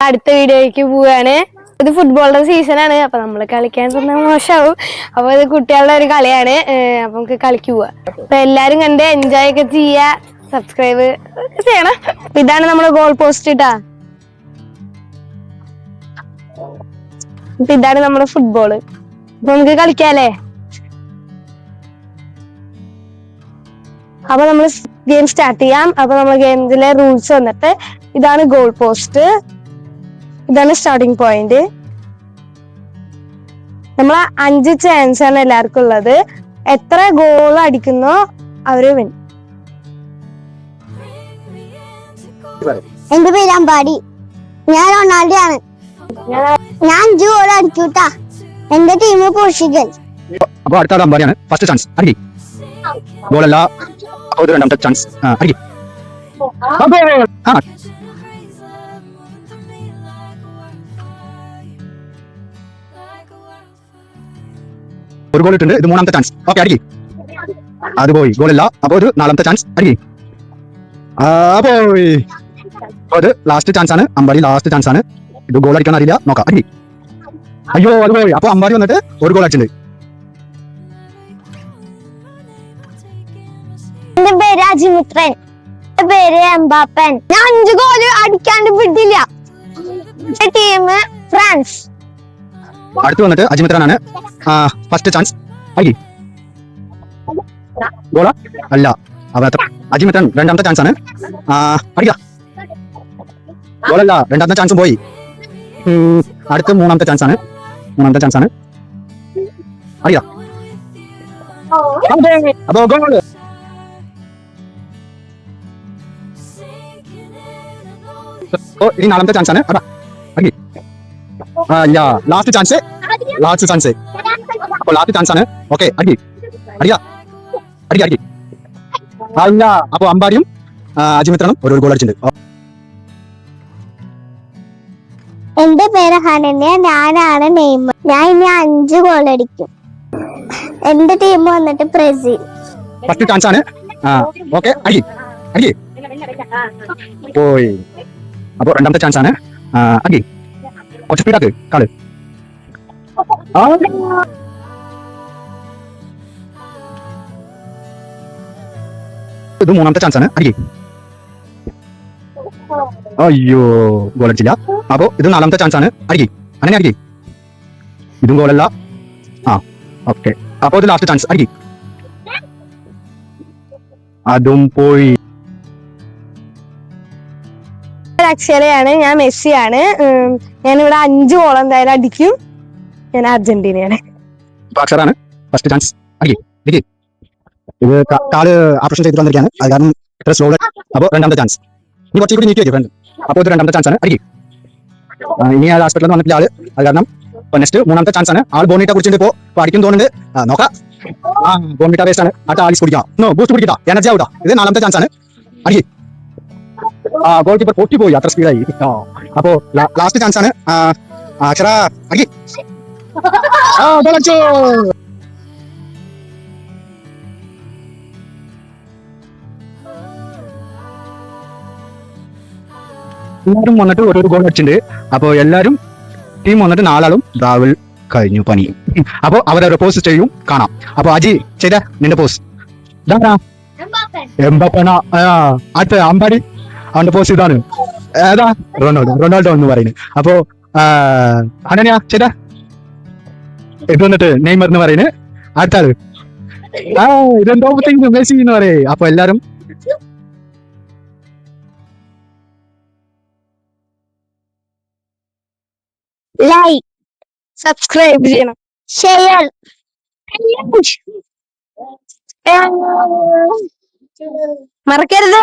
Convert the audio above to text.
അടുത്ത വീഡിയോയ്ക്ക് പോവാണ്. ഇത് ഫുട്ബോളിന്റെ സീസണാണ്. അപ്പൊ നമ്മള് കളിക്കാൻ തന്നാൽ മോശമാവും. അപ്പൊ ഇത് കുട്ടികളുടെ ഒരു കളിയാണ്. അപ്പൊ നമുക്ക് കളിക്ക് പോവാ. അപ്പൊ എല്ലാരും കണ്ട് എൻജോയ് ഒക്കെ ചെയ്യാ, സബ്സ്ക്രൈബ് ചെയ്യണം. ഇതാണ് നമ്മുടെ ഗോൾ പോസ്റ്റ് ഇട്ടാ. ഇതാണ് നമ്മുടെ ഫുട്ബോള്. അപ്പൊ നമുക്ക് കളിക്കാല്ലേ. അപ്പൊ നമ്മൾ ഗെയിം സ്റ്റാർട്ട് ചെയ്യാം. അപ്പൊ നമ്മൾ ഗെയിമിലെ റൂൾസ് വന്നിട്ട് ഇതാണ് ഗോൾ പോസ്റ്റ്, ഇതാണ് സ്റ്റാർട്ടിംഗ് പോയിന്റ്. നമ്മൾ 5 ചാൻസ് ആണ് എല്ലാവർക്കും ഉള്ളത്. എത്ര ഗോൾ അടിക്കുന്നോ അവര് വിൻ. എന്റെ പേര് അമ്പാടി. ഞാൻ റൊണാൾഡോ ആണ്. ഞാൻ 5 ഗോൾ അടിക്കൂട്ടാ. എന്റെ ടീം പോർച്ചുഗൽ. അപ്പൊ അടുത്ത അമ്പാടിയാണ്. First chance അടിക്കി. ഗോളല്ല. അപ്പോൾ രണ്ടാമത്തെ ചാൻസ് അടിക്കി. ഒരു ഗോൾ ഇട്ടുണ്ട്. ഇത് മൂന്നാമത്തെ ചാൻസ്. ഓക്കെ അടിക്കി. അത് പോയി. ഗോളല്ല. അപ്പൊ ഒരു നാലാമത്തെ ചാൻസ് അടിക്കി. പോയി. അത് ലാസ്റ്റ് ചാൻസ് ആണ്. അമ്പാടി ലാസ്റ്റ് ചാൻസ് ആണ്. ഇത് ഗോൾ അടിക്കാൻ അറിയില്ല. നോക്കാം. അടിക്കി. അയ്യോ അത് പോയി. അപ്പൊ അമ്പാടി വന്നിട്ട് ഒരു ഗോൾ അടിച്ചിട്ടുണ്ട്. എന്റെ പേര് അജിമിത്രൻ. എന്റെ പേര് എംബാപ്പൻ. ഞാൻ 5 ഗോൾ അടിക്കാണ്ട് വിട്ടില്ല. Team France. അടുത്ത് വന്നിട്ട് അജിമിത്രനാണ്. First chance അടിക്കി. ഗോള അല്ല. അജിമിത്രൻ രണ്ടാമത്തെ ചാൻസ് ആണ്. അടിക്ക. ഗോളല്ല. രണ്ടാമത്തെ ചാൻസും പോയി. അടുത്ത് മൂന്നാമത്തെ ചാൻസ് ആണ്. അടിക്ക. അപ്പൊ ഗോൾ. ഇനി നാലാമത്തെ ചാൻസ് ആണ്. Last chance. അപ്പൊ ലാസ്റ്റ് ചാൻസ് ആണ്. ഓക്കെ അടിക്കി. അല്ല. അപ്പൊ അമ്പാടിയും അജിമിത്രനും ഒരു ഗോൾ അടിച്ചിട്ടുണ്ട്. എന്റെ പേര് ഹനന്യ. ഞാനാണ് നെയ്മർ. ഞാൻ ഇനി 5 ഗോൾ അടിക്കും. എന്റെ ടീം വന്നിട്ട് ബ്രസീൽ. ഫസ്റ്റ് ചാൻസ് ആണ്. ഓക്കെ അടിക്കി. പോയി. അപ്പൊ രണ്ടാമത്തെ ചാൻസ് ആണ്. അടിക്കി. കുറച്ച് സ്പീഡാക്ക് കാള്. ഇത് മൂന്നാമത്തെ ചാൻസ് ആണ്. അടിക്കി. അയ്യോ ഗോൾ അടിച്ചില്ല. അപ്പൊ ഇത് നാലാമത്തെ ചാൻസ് ആണ്. അടിക്കി. അങ്ങനെ അടിക്കി. ഇതും ഗോളല്ല. ഓക്കെ. അപ്പൊ ഇത് ലാസ്റ്റ് ചാൻസ്. അടിക്കി. അതും പോയി. അക്ഷരയാണ്. ഞാൻ മെസ്സിയാണ്. ഞാനിവിടെ 5 ഗോൾ എന്തായാലും അടിക്കും. ഞാൻ അർജന്റീനയാണ്. അക്ഷരാണ്. First chance. അടിക്കി. ഇത് കാല് ഓപ്പറേഷൻ ചെയ്തിട്ട് വന്നിരിക്കുകയാണ്. അത് കാരണം ഇത്ര സ്ലോ. അപ്പൊ രണ്ടാമത്തെ ചാൻസ്. ഇനി കുറച്ചും കൂടി നീട്ടി വെക്കും ഫ്രണ്ട്. അപ്പൊ ഇത് രണ്ടാമത്തെ ചാൻസ് ആണ്. അടിക്കി. ഇനി ആ ഹോസ്പിറ്റലിൽ വന്നിട്ടില്ല ആള്. അത് കാരണം നെക്സ്റ്റ് മൂന്നാമത്തെ ചാൻസ് ആണ്. ആൾ ബോണിട്ട കുടിച്ചിട്ട് ഇപ്പൊ അടിക്കും തോന്നുന്നുണ്ട്. നോക്കാം. ബോണിട്ട വേസ്റ്റ് ആണ്. ആളിസ് കുടിക്കാം. ബൂസ്റ്റ് കുടിക്കാം. എനർജി ആവുക. ഇത് നാലാമത്തെ ചാൻസ് ആണ്. അടിക്കി. ഗോൾ കീപ്പർ പൊട്ടിപ്പോയി. അത്ര സ്പീഡായി. അപ്പോ ലാസ്റ്റ് ചാൻസ് ആണ്. അക്ഷര അടിക്കി. എല്ലാരും വന്നിട്ട് ഓരോ ഗോൾ അടിച്ചിട്ടുണ്ട്. അപ്പൊ എല്ലാരും ടീം വന്നിട്ട് 4 ആളും രാവിൽ കഴിഞ്ഞു പണി. അപ്പൊ അവരവരെ പോസ്റ്റ് ചെയ്യും. കാണാം. അപ്പൊ അജി ചെയ്ത നിന്റെ പോസ്റ്റ് എംബാപ്പന. അടുത്ത അമ്പാടി അവന്റെ പോസ്റ്റ് ഇതാണ്. ഏതാ? റൊണാൾഡോ എന്ന് പറയുന്നത്. അപ്പൊ അനന്യ ചെയ്ത ഇത് വന്നിട്ട് നെയ്മർ എന്ന് പറയുന്നത്. അടുത്ത ആള് ഇതെന്തോ മെസ്സി എന്ന് പറയേ. അപ്പൊ എല്ലാരും ലൈക്ക്, സബ്സ്ക്രൈബ് ചെയ്യണം. ഷെയർ. മറക്കരുത്.